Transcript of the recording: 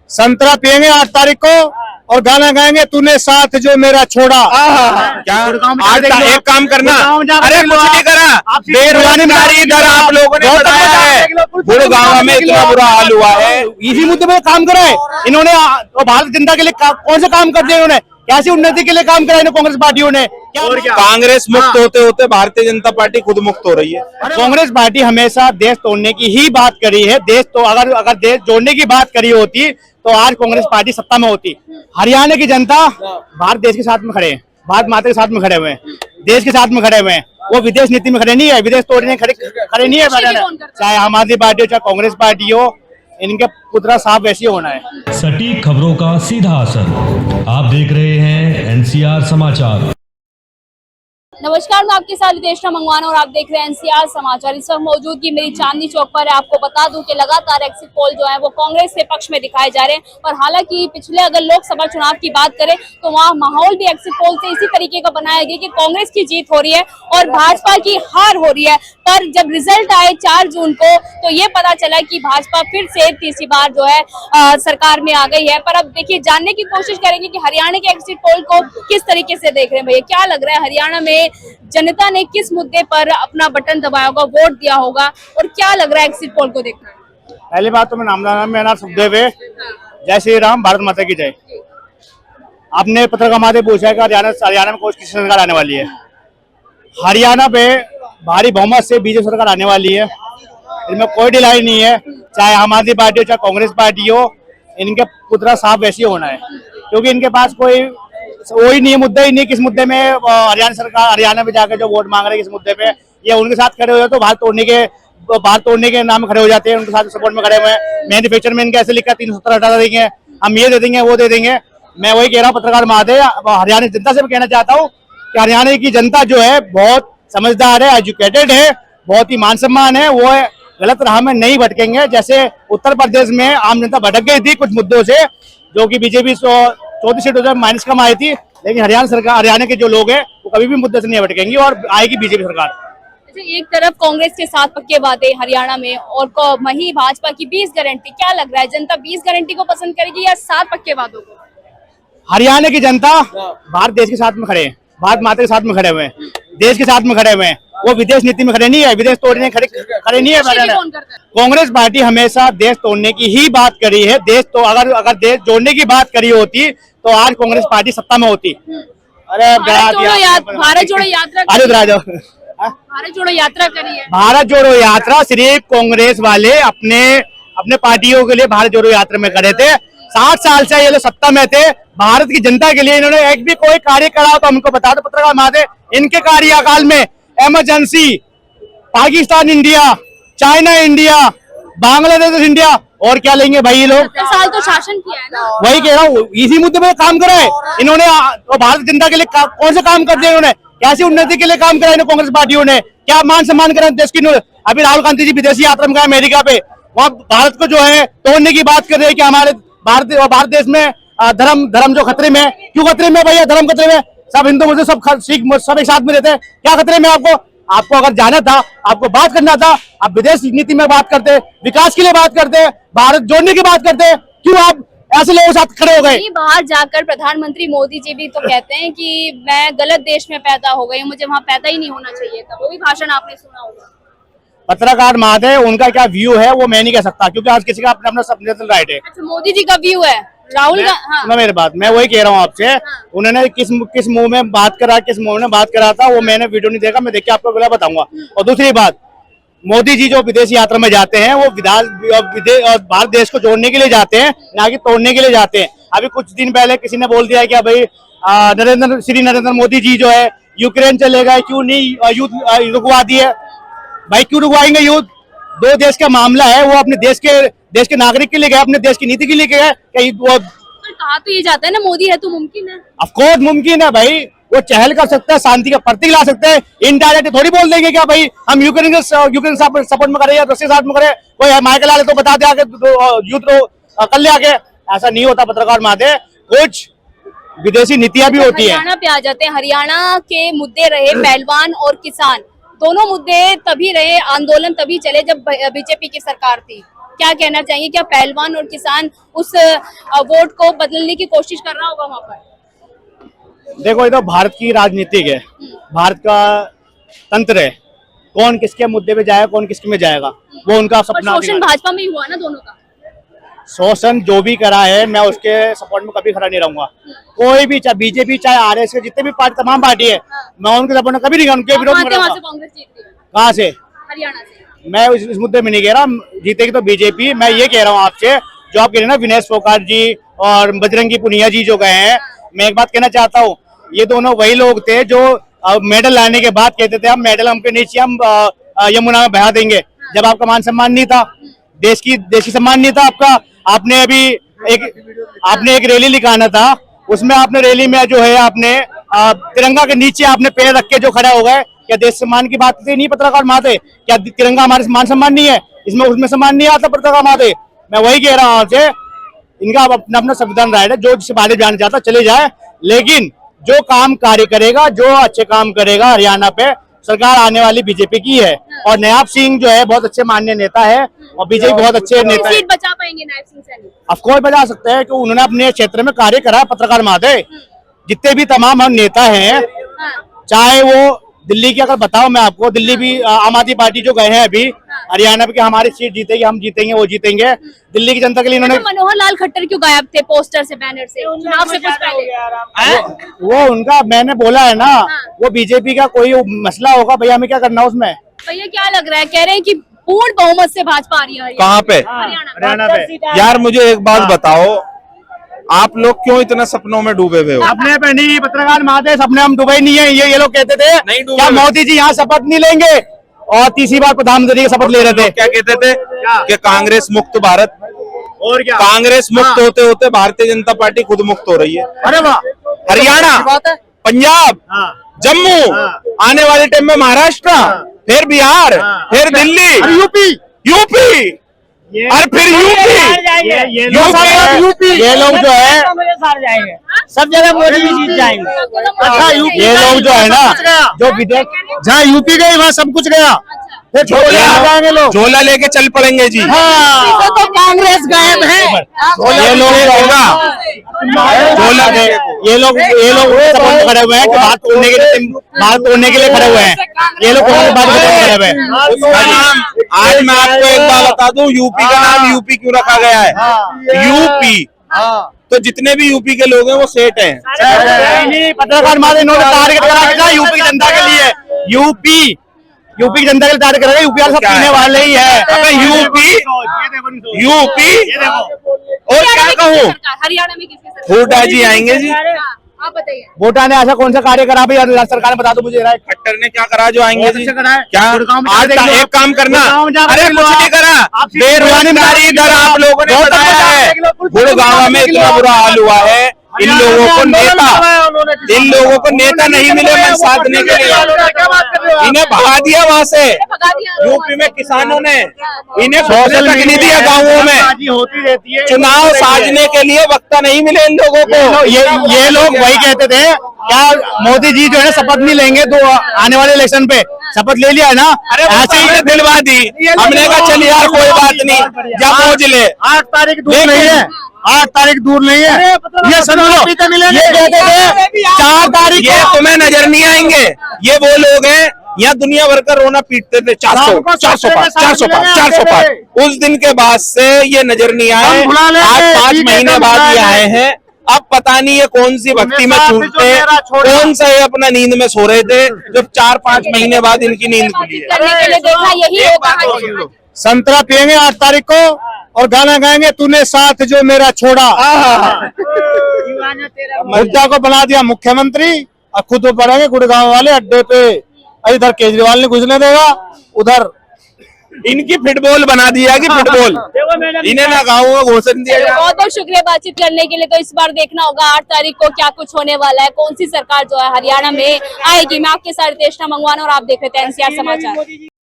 संतरा पियेंगे 8 तारीख को और गाना गाएंगे तूने साथ जो मेरा छोड़ा। क्या आज एक काम करना, अरे कुछ नहीं करा, बेरोजगारी दर आप लोगों ने बताया है, गुड़गांव में इतना बुरा हाल हुआ है। इसी मुद्दे पे काम करा है इन्होंने। भारतीय जनता के लिए कौन से काम कर दिए इन्होंने? कैसी उन्नति के लिए काम करा इन्होंने कांग्रेस पार्टियों ने? कांग्रेस मुक्त होते होते भारतीय जनता पार्टी खुद मुक्त हो रही है। कांग्रेस पार्टी हमेशा देश तोड़ने की ही बात करी है। देश तो अगर देश जोड़ने की बात करी होती तो आज कांग्रेस पार्टी सत्ता में होती। हरियाणा की जनता भारत देश के साथ में खड़े हैं, भारत माता के साथ में खड़े हुए हैं, देश के साथ में खड़े हुए हैं। वो विदेश नीति में खड़े नहीं है, विदेश तोड़ने खड़े नहीं है। चाहे आम आदमी पार्टी हो चाहे कांग्रेस पार्टी हो, इनके पुतला साफ वैसे ही होना है। सटीक खबरों का सीधा असर। आप देख रहे हैं एनसीआर समाचार। नमस्कार, मैं आपके साथ देशना मंगवाना और आप देख रहे हैं एनसीआर समाचार। इस वक्त मौजूदगी मेरी चांदनी चौक पर है। आपको बता दूं कि लगातार एग्जिट पोल जो है वो कांग्रेस के पक्ष में दिखाए जा रहे हैं। और हालांकि पिछले अगर लोकसभा चुनाव की बात करें तो वहां माहौल भी एग्जिट पोल से इसी तरीके का बनाया गया कि कांग्रेस की जीत हो रही है और भाजपा की हार हो रही है। पर जब रिजल्ट आए 4 जून को तो ये पता चला कि भाजपा फिर से तीसरी बार जो है सरकार में आ गई है। पर अब देखिए, जानने की कोशिश करेंगे कि हरियाणा के एग्जिट पोल को किस तरीके से देख रहे हैं। भैया, क्या लग रहा है हरियाणा में जनता ने किस मुद्दे पर अपना बटन दबाया होगा, वोट दिया होगा, और क्या लग रहा है एग्जिट पोल को देखकर? पहली बात तो मेरा नाम सुखदेव है। जय श्री राम, भारत माता की जय। आपने पत्रकार माध्यम पूछा है कि हरियाणा में किस सरकार आने वाली है। हरियाणा पे भारी बहुमत से बीजेपी सरकार आने वाली है, इनमें कोई ढिलाई नहीं है। चाहे आम आदमी पार्टी हो चाहे कांग्रेस पार्टी हो, इनके पुतला साफ वैसे ही होना है। क्योंकि इनके पास कोई नहीं, मुद्दा ही नहीं किस मुद्दे में हरियाणा में जाकर जो वोट मांग रहे हैं किस मुद्दे पे, ये उनके साथ खड़े हो जाए तो भारत तोड़ने के नाम में खड़े हो जाते हैं, उनके साथ सपोर्ट में खड़े हुए हैं। मैन्युफैक्चर में इनके ऐसे लिखा 370 हटा देंगे, हम ये दे देंगे वो दे देंगे। मैं वही कह रहा हूँ पत्रकार महोदय, हरियाणा की जनता से भी कहना चाहता हूँ कि हरियाणा की जनता जो है बहुत समझदार है, एजुकेटेड है, बहुत ही मान सम्मान है। वो गलत राह में नहीं भटकेंगे। जैसे उत्तर प्रदेश में आम जनता भटक गई थी कुछ मुद्दों से, जो कि बीजेपी 34 सीटों से माइनस कम आई थी, लेकिन हरियाणा के जो लोग हैं वो कभी भी मुद्दे से नहीं भटकेंगे और आएगी बीजेपी सरकार। अच्छा, एक तरफ कांग्रेस के साथ पक्के वादे हरियाणा में और वहीं भाजपा की 20 गारंटी, क्या लग रहा है जनता 20 गारंटी को पसंद करेगी या 7 पक्के वादों को? हरियाणा की जनता भारत देश के साथ में खड़े हैं, भारत माता के साथ में खड़े हुए हैं, देश के साथ में खड़े हुए हैं। वो विदेश नीति में खड़े नहीं है, विदेश तोड़ने खड़े नहीं है। कांग्रेस पार्टी हमेशा देश तोड़ने की ही बात करी है। देश तो अगर देश जोड़ने की बात करी होती तो आज कांग्रेस पार्टी सत्ता में होती। अरे भारत जोड़ो यात्रा करी है। भारत जोड़ो यात्रा सिर्फ कांग्रेस वाले अपने पार्टियों के लिए भारत जोड़ो यात्रा में करे थे। 60 साल से ये लोग सत्ता में थे, भारत की जनता के लिए इन्होंने एक भी कोई कार्य करा हो तो हमको बता दो पत्रकार महोदय। इनके कार्यकाल में emergency, Pakistan India, China India, Bangladesh India, और क्या लेंगे भाई ये लोग? 70 साल तो शासन किया है ना। वही कह रहा हूँ, इसी मुद्दे पे काम करा है इन्होंने। भारत जनता के लिए कौन से काम कर दिए इन्होंने? कैसी उन्नति के लिए काम करा इन्होंने कांग्रेस पार्टियों ने? क्या मान सम्मान करा देश की? अभी राहुल गांधी जी विदेशी यात्रा में गए अमेरिका पे, वहाँ भारत को जो है तोड़ने की बात कर रहे हैं कि हमारे भारत देश में धर्म जो खतरे में। क्यों खतरे में भैया? धर्म खतरे में? सब हिंदू मुस्लिम सब सिख सब एक साथ में रहते हैं, क्या खतरे में? आपको अगर जाना था, आपको बात करना था, आप विदेश नीति में बात करते, विकास के लिए बात करते, भारत जोड़ने की बात करते। क्यों आप ऐसे लोगों के साथ खड़े हो गए? बाहर जाकर प्रधानमंत्री मोदी जी भी तो कहते हैं कि मैं गलत देश में पैदा हो गई हूँ, मुझे वहाँ पैदा ही नहीं होना चाहिए था। वो भी भाषण आपने सुना होगा। पत्रकार महोदय, उनका क्या व्यू है वो मैं नहीं कह सकता, क्योंकि आज किसी का अपना अपना राइट है। अच्छा, मोदी जी का व्यू है, राहुल का? हाँ। मेरी बात, मैं वही कह रहा हूँ आपसे। हाँ। उन्होंने किस मुंह में बात करा, किस मुंह में बात करा था, वो मैंने वीडियो नहीं देखा, मैं देख के आपको अगला बताऊंगा। और दूसरी बात, मोदी जी जो विदेशी यात्रा में जाते हैं वो भारत देश को जोड़ने के लिए जाते हैं, ना कि तोड़ने के लिए जाते हैं। अभी कुछ दिन पहले किसी ने बोल दिया कि भाई नरेंद्र मोदी जी जो है यूक्रेन चले गए, क्यों नहीं युद्ध रुकवा दिए? भाई क्यों रुकवाएंगे युद्ध? 2 देश का मामला है, वो अपने देश के नागरिक के लिए गए, अपने देश की नीति के लिए गए। कहा तो ये जाता है ना मोदी है तो मुमकिन है। ऑफ कोर्स मुमकिन है भाई, वो चहल कर सकता है, शांति का प्रतीक ला सकते हैं। इनडायरेक्ट थोड़ी बोल देंगे क्या भाई हम यूक्रेन सपोर्ट में करें या रशिया साथ में करें, कोई माइकल आले तो बता दे आगे युद्ध कर ले आगे। ऐसा नहीं होता पत्रकार महोदय, कुछ विदेशी नीतियां भी होती है। हरियाणा पे आ जाते हैं। हरियाणा के मुद्दे रहे पहलवान और किसान, दोनों मुद्दे तभी रहे, आंदोलन तभी चले जब बीजेपी की सरकार थी। क्या कहना चाहेंगे? क्या पहलवान और किसान उस वोट को बदलने की कोशिश कर रहा होगा वहां पर? देखो, ये तो भारत की राजनीतिक है, भारत का तंत्र है। कौन किसके मुद्दे पे जाएगा, कौन किसके में जाएगा, वो उनका पर सपना। शोषण भाजपा में ही हुआ ना दोनों का। शोषण जो भी करा है, मैं उसके सपोर्ट में कभी खड़ा नहीं रहूंगा। कोई भी, चाहे बीजेपी, चाहे आरएस के जितने भी पार्टी, तमाम पार्टी है, मैं उनके सपोर्ट में कभी नहीं, उनके विरोध में वहां से रहूंगा। कांग्रेस जीत रही है, कहाँ से? हरियाणा से। मैं इस मुद्दे में नहीं कह रहा जीतेगी तो बीजेपी। मैं ये कह रहा हूँ आपसे, जो आप कह रहे हैं ना, विनेश फोगाट जी और बजरंगी पुनिया जी जो गए हैं, मैं एक बात कहना चाहता हूँ, ये दोनों वही लोग थे जो मेडल लाने के बाद कहते थे हम मेडल हमके नीचे हम यमुना में बहा देंगे, जब आपका मान सम्मान नहीं था, देश की सम्मान नहीं था आपका। आपने अभी एक रैली निकाला था, उसमें आपने रैली में जो है आपने तिरंगा के नीचे आपने पैर रख के जो खड़ा हो गए, क्या देश सम्मान की बात नहीं? पत्रकार माते क्या तिरंगा हमारे मान सम्मान नहीं है? इसमें उसमें सम्मान नहीं आता पत्रकार माते। मैं वही कह रहा हूँ आपसे, इनका अपना अपना संविधान राइट है, जो जिसे बाहर जाना चाहता चले जाए, लेकिन जो काम कार्य करेगा, जो अच्छे काम करेगा, हरियाणा पे सरकार आने वाली बीजेपी की है। और नायब सिंह जो है बहुत अच्छे माननीय नेता है, और बीजेपी बहुत अच्छे नेता है। सीट बचा पाएंगे नायब सिंह सैनी? ऑफकोर्स बजा सकते हैं, क्योंकि उन्होंने अपने क्षेत्र में कार्य करा। पत्रकार माते जितने भी तमाम हम नेता हैं, चाहे वो दिल्ली की, अगर बताओ मैं आपको, दिल्ली भी आम आदमी पार्टी जो गए हैं अभी, हरियाणा में कि हमारी सीट जीतेगी, हम जीतेंगे, वो जीतेंगे, दिल्ली की जनता के लिए इन्होंने। मनोहर लाल खट्टर क्यों गायब थे पोस्टर से, बैनर से, चुनाव से कुछ पहले? वो उनका, मैंने बोला है ना, वो बीजेपी का कोई मसला होगा, भैया हमें क्या करना उसमें। भैया क्या लग रहा है, कह रहे हैं कि पूर्ण बहुमत से भाजपा आ रही है कहाँ पे? हरियाणा पे। यार मुझे एक बात बताओ, आप लोग क्यों इतना सपनों में डूबे हुए हो? अपने पे नहीं, पत्रकार माते सपने हम डूबे नहीं है। ये लोग कहते थे नहीं डूबे क्या हुए। मोदी जी यहाँ शपथ नहीं लेंगे, और तीसरी बार प्रधानमंत्री की शपथ ले रहे थे। क्या कहते थे कि कांग्रेस मुक्त भारत, और क्या? कांग्रेस मुक्त होते होते भारतीय जनता पार्टी खुद मुक्त हो रही है। अरे वाह, हरियाणा, पंजाब, जम्मू, आने वाले टाइम में महाराष्ट्र, फिर बिहार, फिर दिल्ली, यूपी, और फिर यूपी। ये लोग जो है सब जगह मोदी जी जीत जाएंगे। अच्छा, ये लोग जो है ना, जो विदेश, जहाँ यूपी गए वहाँ सब कुछ गया, फिर जाएंगे लोग, झोला लेके चल पड़ेंगे जी। तो कांग्रेस गायब है। ये लोग होगा झोला, ये लोग सपोर्ट खड़े हुए हैं कि बात तोड़ने के लिए खड़े हुए हैं। ये लोग बात खड़े हुए हैं। उसका नाम, आज मैं आपको एक बात बता दूं, यूपी का नाम यूपी क्यों रखा गया है? यूपी, तो जितने भी यूपी के लोग हैं वो सेठ हैं। नहीं, पत्रकार मारे इन्होंने टारगेट करा के यूपी की जनता के लिए, यूपी की जनता के लिए टारगेट करा, यूपी वाले सब पीने वाले ही है। अबे यूपी और क्या कहूँ, हरियाणा में किसकी सरकार? हुड्डा जी आएंगे जी। आप बताइए। वोटा ने ऐसा कौन सा कार्य करा भाई, सरकार ने बता दो मुझे। खट्टर ने क्या करा जो आएंगे जी? क्या आज एक काम करना, गुड़गांव अरे कुछ नहीं करा, बेरोजगारी दर आप लोगों ने बताया है। गुड़गांव में इतना बुरा हाल हुआ है, इन लोगों को नेता नहीं मिले मन साधने के लिए, इन्हें भगा दिया वहां से। यूपी में किसानों ने इन्हें सोशल तक नहीं दिया, गाँवों में होती रहती है। चुनाव साधने के लिए वक्त नहीं मिले इन लोगों को। ये लोग वही कहते थे, क्या मोदी जी जो है शपथ नहीं लेंगे तो आने वाले इलेक्शन पे, शपथ ले लिया है ना, अरे ऐसे ही दिलवा दी। हमने कहा चल यार कोई बात नहीं, जब पहुंच ले। 8 तारीख दूर नहीं है, 8 तारीख दूर नहीं है, ये सुन लो। ये कहते थे 4 तारीख ये तुम्हें नजर नहीं आएंगे, ये वो लोग हैं यहाँ दुनिया भर का रोना पीटते थे। 405 उस दिन के बाद से ये नजर नहीं आए। आज 5 महीने बाद ये आए हैं। अब पता नहीं ये कौन सी भक्ति में छूटते, कौन सा ये अपना नींद में सो रहे थे, जब 4-5 महीने बाद इनकी नींद खुली है। करने के लिए देखा यही होगा। संतरा पियेंगे 8 तारीख को और गाना गाएंगे, तूने साथ जो मेरा छोड़ा। हुड्डा को बना दिया मुख्यमंत्री, और खुद वो पड़ेंगे गुड़गांव वाले अड्डे पे। इधर केजरीवाल ने घुसने देगा, उधर इनकी फुटबॉल बना दिया कि फुटबॉल, इन्हें ना गाँव में घोषण दिया जाए। बहुत बहुत शुक्रिया बातचीत करने के लिए। तो इस बार देखना होगा 8 तारीख को क्या कुछ होने वाला है, कौन सी सरकार जो है हरियाणा में आएगी। मैं आपके साथ रितेश मंगवाना और आप देख रहे थे एनसीआर समाचार।